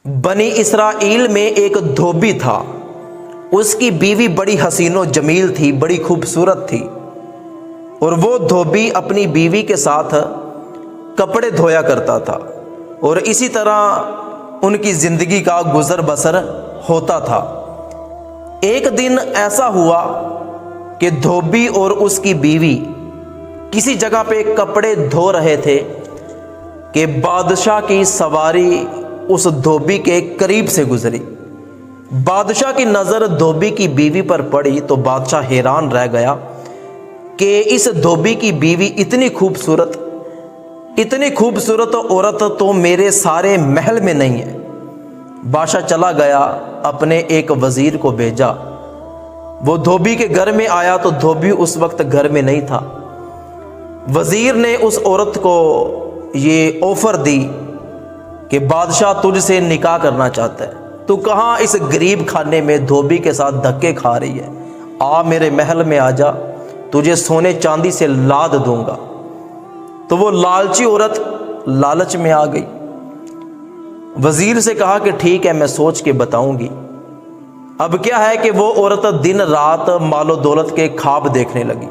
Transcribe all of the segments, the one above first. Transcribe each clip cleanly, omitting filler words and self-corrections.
بنی اسرائیل میں ایک دھوبی تھا، اس کی بیوی بڑی حسین و جمیل تھی، بڑی خوبصورت تھی، اور وہ دھوبی اپنی بیوی کے ساتھ کپڑے دھویا کرتا تھا، اور اسی طرح ان کی زندگی کا گزر بسر ہوتا تھا۔ ایک دن ایسا ہوا کہ دھوبی اور اس کی بیوی کسی جگہ پہ کپڑے دھو رہے تھے کہ بادشاہ کی سواری اس دھوبی کے قریب سے گزری۔ بادشاہ کی نظر دھوبی کی بیوی پر پڑی تو بادشاہ حیران رہ گیا کہ اس دھوبی کی بیوی اتنی خوبصورت عورت تو میرے سارے محل میں نہیں ہے۔ بادشاہ چلا گیا، اپنے ایک وزیر کو بھیجا، وہ دھوبی کے گھر میں آیا تو دھوبی اس وقت گھر میں نہیں تھا۔ وزیر نے اس عورت کو یہ آفر دی کہ بادشاہ تجھ سے نکاح کرنا چاہتا ہے، تو کہاں اس غریب خانے میں دھوبی کے ساتھ دھکے کھا رہی ہے، آ میرے محل میں آ جا، تجھے سونے چاندی سے لاد دوں گا۔ تو وہ لالچی عورت لالچ میں آ گئی، وزیر سے کہا کہ ٹھیک ہے میں سوچ کے بتاؤں گی۔ اب کیا ہے کہ وہ عورت دن رات مال و دولت کے خواب دیکھنے لگی۔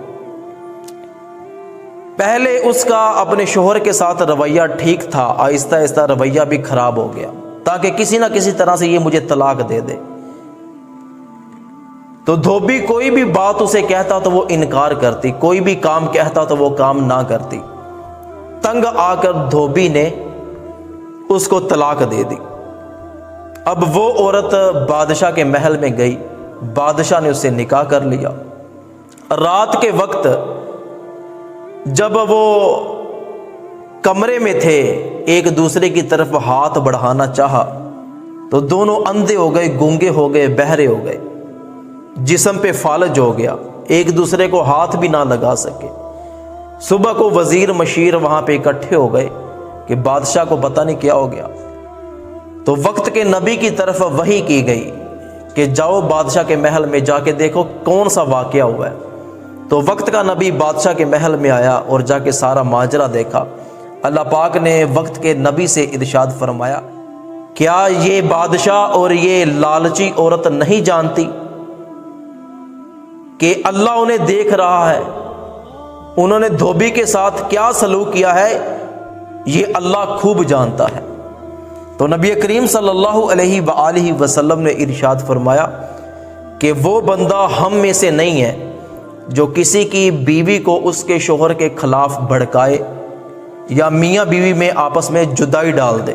پہلے اس کا اپنے شوہر کے ساتھ رویہ ٹھیک تھا، آہستہ آہستہ رویہ بھی خراب ہو گیا، تاکہ کسی نہ کسی طرح سے یہ مجھے طلاق دے دے۔ تو دھوبی کوئی بھی بات اسے کہتا تو وہ انکار کرتی، کوئی بھی کام کہتا تو وہ کام نہ کرتی۔ تنگ آ کر دھوبی نے اس کو طلاق دے دی۔ اب وہ عورت بادشاہ کے محل میں گئی، بادشاہ نے اس سے نکاح کر لیا۔ رات کے وقت جب وہ کمرے میں تھے، ایک دوسرے کی طرف ہاتھ بڑھانا چاہا تو دونوں اندھے ہو گئے، گونگے ہو گئے، بہرے ہو گئے، جسم پہ فالج ہو گیا، ایک دوسرے کو ہاتھ بھی نہ لگا سکے۔ صبح کو وزیر مشیر وہاں پہ اکٹھے ہو گئے کہ بادشاہ کو پتہ نہیں کیا ہو گیا۔ تو وقت کے نبی کی طرف وحی کی گئی کہ جاؤ بادشاہ کے محل میں جا کے دیکھو کون سا واقعہ ہوا ہے۔ تو وقت کا نبی بادشاہ کے محل میں آیا اور جا کے سارا ماجرا دیکھا۔ اللہ پاک نے وقت کے نبی سے ارشاد فرمایا، کیا یہ بادشاہ اور یہ لالچی عورت نہیں جانتی کہ اللہ انہیں دیکھ رہا ہے، انہوں نے دھوبی کے ساتھ کیا سلوک کیا ہے یہ اللہ خوب جانتا ہے۔ تو نبی کریم صلی اللہ علیہ وآلہ وسلم نے ارشاد فرمایا کہ وہ بندہ ہم میں سے نہیں ہے جو کسی کی بیوی کو اس کے شوہر کے خلاف بھڑکائے یا میاں بیوی میں آپس میں جدائی ڈال دے۔